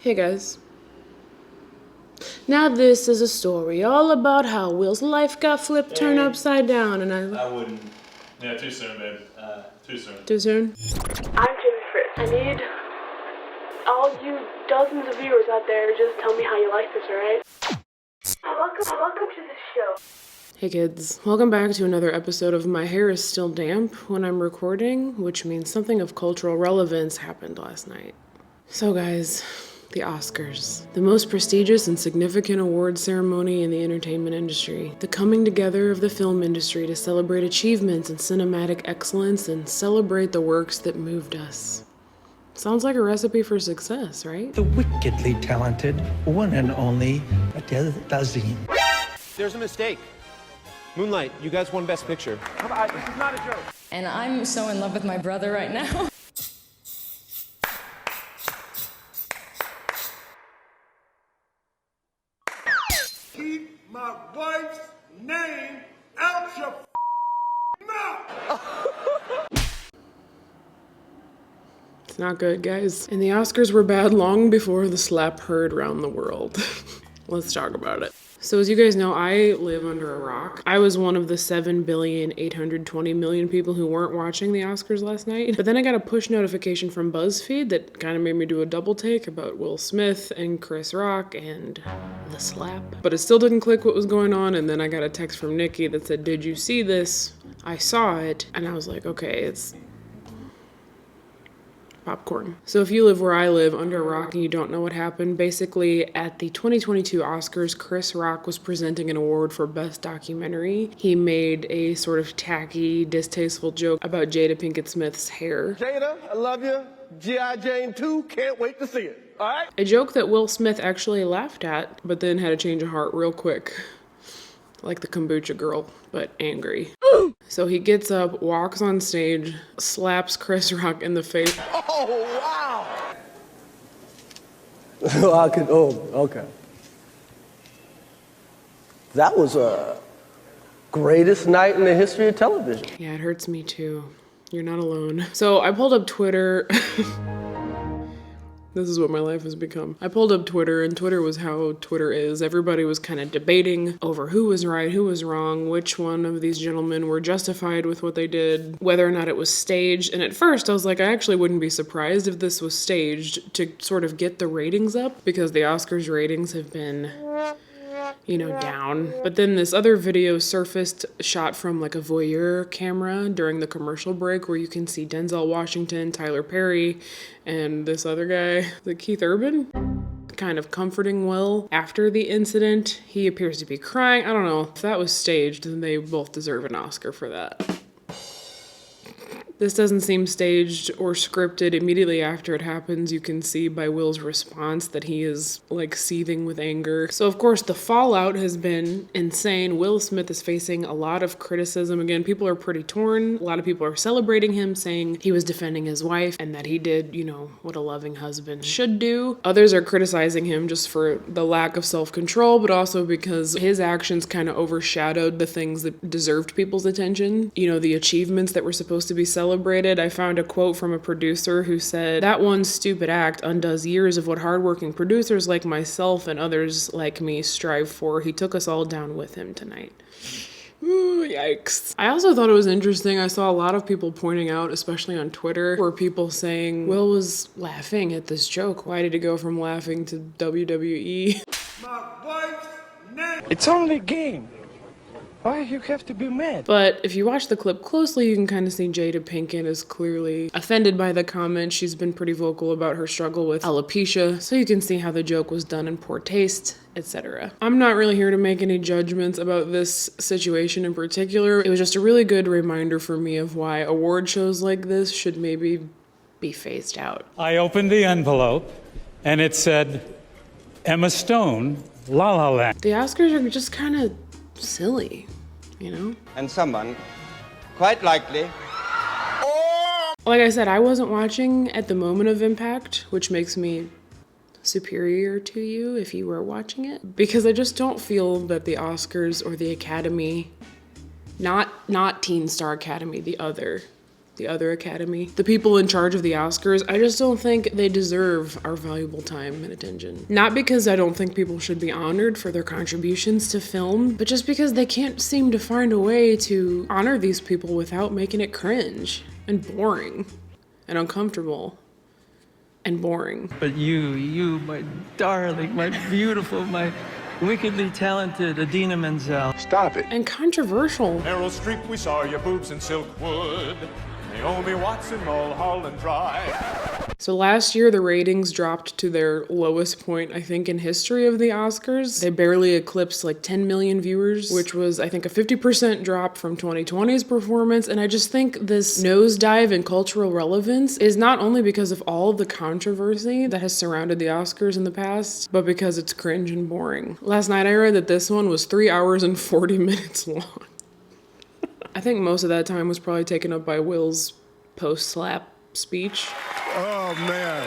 Hey guys. Now this is a story all about how Will's life got flipped, turned upside down, and I wouldn't. Yeah, too soon, babe. Too soon. Too soon? I'm Jimmy Fritz. I need all you dozens of viewers out there to just tell me how you like this, alright? Welcome to the show. Hey kids, welcome back to another episode of My Hair is Still Damp when I'm recording, which means something of cultural relevance happened last night. So guys, the Oscars, the most prestigious and significant award ceremony in the entertainment industry. The coming together of the film industry to celebrate achievements in cinematic excellence and celebrate the works that moved us. Sounds like a recipe for success, right? The wickedly talented, one and only Adele Dazeem. There's a mistake. Moonlight, you guys won Best Picture. This is not a joke. And I'm so in love with my brother right now. Keep my wife's name out your mouth. It's not good, guys. And the Oscars were bad long before the slap heard around the world. Let's talk about it. So as you guys know, I live under a rock. I was one of the 7,820,000,000 people who weren't watching the Oscars last night. But then I got a push notification from BuzzFeed that kind of made me do a double take about Will Smith and Chris Rock and the slap. But it still didn't click what was going on, and then I got a text from Nikki that said, "Did you see this?" I saw it, and I was like, okay, it's popcorn. So if you live where I live, under a rock, and you don't know what happened, basically at the 2022 Oscars, Chris Rock was presenting an award for Best Documentary. He made a sort of tacky, distasteful joke about Jada Pinkett Smith's hair. Jada, I love you. G.I. Jane 2, can't wait to see it. All right? A joke that Will Smith actually laughed at, but then had a change of heart real quick. Like the kombucha girl, but angry. So he gets up, walks on stage, slaps Chris Rock in the face. Oh, wow. Okay. That was a greatest night in the history of television. Yeah, it hurts me too. You're not alone. So I pulled up Twitter. This is what my life has become. I pulled up Twitter, and Twitter was how Twitter is. Everybody was kind of debating over who was right, who was wrong, which one of these gentlemen were justified with what they did, whether or not it was staged. And at first I was like, I actually wouldn't be surprised if this was staged to sort of get the ratings up, because the Oscars ratings have been, down. But then this other video surfaced, shot from like a voyeur camera during the commercial break, where you can see Denzel Washington, Tyler Perry, and this other guy, Keith Urban, kind of comforting Will after the incident. He appears to be crying. I don't know. If that was staged, then they both deserve an Oscar for that. This doesn't seem staged or scripted. Immediately after it happens, you can see by Will's response that he is like seething with anger. So of course the fallout has been insane. Will Smith is facing a lot of criticism. Again, people are pretty torn. A lot of people are celebrating him, saying he was defending his wife and that he did, what a loving husband should do. Others are criticizing him just for the lack of self-control, but also because his actions kind of overshadowed the things that deserved people's attention. The achievements that were supposed to be celebrated. I found a quote from a producer who said, "That one stupid act undoes years of what hardworking producers like myself and others like me strive for. He took us all down with him tonight." Ooh, yikes. I also thought it was interesting. I saw a lot of people pointing out, especially on Twitter, were people saying, Will was laughing at this joke. Why did he go from laughing to WWE? My wife's name. It's only a game. Why you have to be mad? But if you watch the clip closely, you can kind of see Jada Pinkett is clearly offended by the comment. She's been pretty vocal about her struggle with alopecia, so you can see how the joke was done in poor taste, etc. I'm not really here to make any judgments about this situation in particular. It was just a really good reminder for me of why award shows like this should maybe be phased out. I opened the envelope, and it said, Emma Stone, La La Land. The Oscars are just kind of silly, And someone, quite likely, Like I said, I wasn't watching at the moment of impact, which makes me superior to you if you were watching it, because I just don't feel that the Oscars or the Academy, not Teen Star Academy, the other, the other Academy. The people in charge of the Oscars, I just don't think they deserve our valuable time and attention. Not because I don't think people should be honored for their contributions to film, but just because they can't seem to find a way to honor these people without making it cringe and boring and uncomfortable and boring. But you, my darling, my beautiful, my wickedly talented Adina Menzel. Stop it. And controversial. Meryl Streep, we saw your boobs in Silkwood. Naomi Watson, Mulholland Drive. So last year, the ratings dropped to their lowest point, I think, in history of the Oscars. They barely eclipsed like 10 million viewers, which was, I think, a 50% drop from 2020's performance. And I just think this nosedive in cultural relevance is not only because of all of the controversy that has surrounded the Oscars in the past, but because it's cringe and boring. Last night, I read that this one was 3 hours and 40 minutes long. I think most of that time was probably taken up by Will's post-slap speech. Oh, man.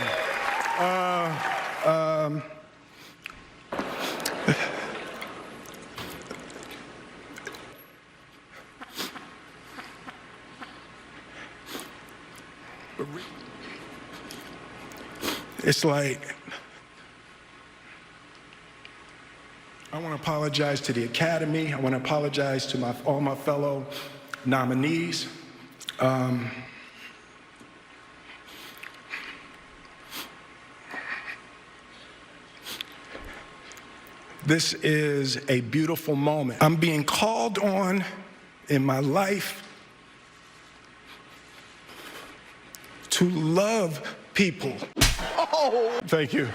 It's like, I want to apologize to the Academy. I want to apologize to all my fellow nominees. This is a beautiful moment. I'm being called on in my life to love people. Oh, thank you.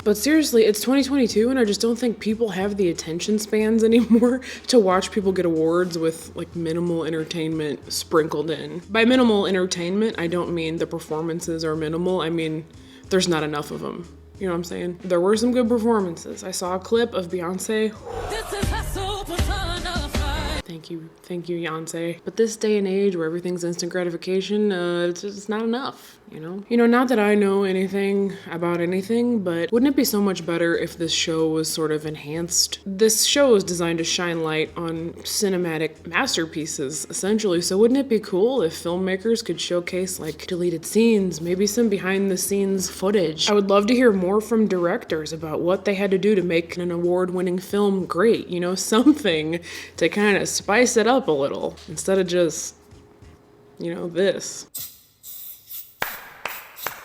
But seriously, it's 2022 and I just don't think people have the attention spans anymore to watch people get awards with like minimal entertainment sprinkled in. By minimal entertainment, I don't mean the performances are minimal. I mean, there's not enough of them. You know what I'm saying? There were some good performances. I saw a clip of Beyonce. Thank you, Beyonce. But this day and age where everything's instant gratification, it's just not enough, you know? You know, not that I know anything about anything, but wouldn't it be so much better if this show was sort of enhanced? This show is designed to shine light on cinematic masterpieces, essentially, so wouldn't it be cool if filmmakers could showcase, like, deleted scenes, maybe some behind-the-scenes footage? I would love to hear more from directors about what they had to do to make an award-winning film great, you know, something to kind of spice it up a little, instead of just, you know, this.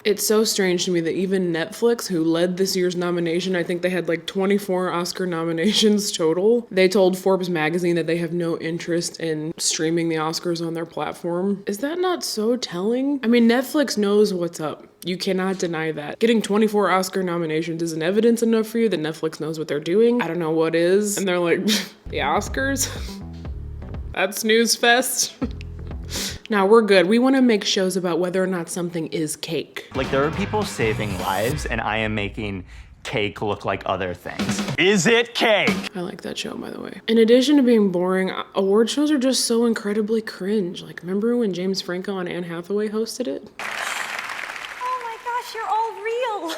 It's so strange to me that even Netflix, who led this year's nomination, I think they had like 24 Oscar nominations total, they told Forbes magazine that they have no interest in streaming the Oscars on their platform. Is that not so telling? I mean, Netflix knows what's up. You cannot deny that. Getting 24 Oscar nominations isn't evidence enough for you that Netflix knows what they're doing. I don't know what is. And they're like, the Oscars? That's snooze fest. Now we're good. We want to make shows about whether or not something is cake. Like, there are people saving lives, and I am making cake look like other things. Is it cake? I like that show, by the way. In addition to being boring, award shows are just so incredibly cringe. Like, remember when James Franco and Anne Hathaway hosted it? Oh my gosh, you're all real.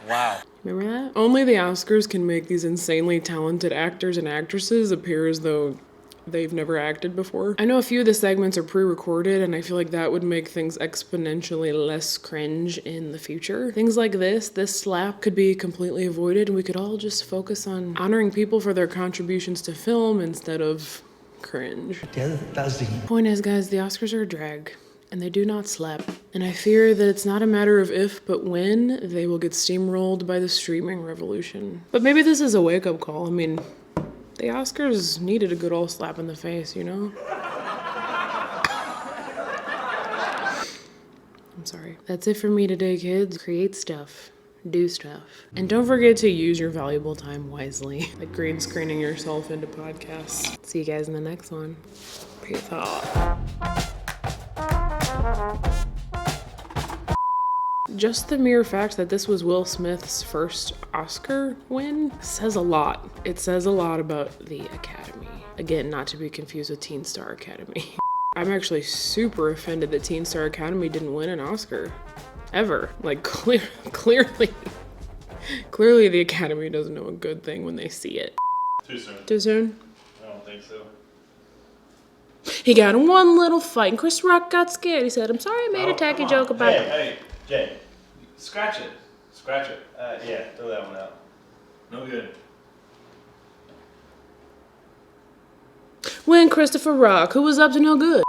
Wow. Remember that? Only the Oscars can make these insanely talented actors and actresses appear as though they've never acted before. I know a few of the segments are pre-recorded, and I feel like that would make things exponentially less cringe in the future. Things like this slap could be completely avoided, and we could all just focus on honoring people for their contributions to film instead of cringe. Point is, guys, the Oscars are a drag, and they do not slap. And I fear that it's not a matter of if, but when they will get steamrolled by the streaming revolution. But maybe this is a wake-up call. I mean, the Oscars needed a good old slap in the face, you know? I'm sorry. That's it for me today, kids. Create stuff. Do stuff. And don't forget to use your valuable time wisely. Like green screening yourself into podcasts. See you guys in the next one. Peace out. Just the mere fact that this was Will Smith's first Oscar win says a lot. It says a lot about the Academy. Again, not to be confused with Teen Star Academy. I'm actually super offended that Teen Star Academy didn't win an Oscar. Ever. Like, clearly the Academy doesn't know a good thing when they see it. Too soon. Too soon? I don't think so. He got in one little fight, and Chris Rock got scared. He said, I'm sorry I made a tacky joke about it. Hey, Jay. Scratch it. Scratch it. Yeah, throw that one out. No good. When Christopher Rock, who was up to no good.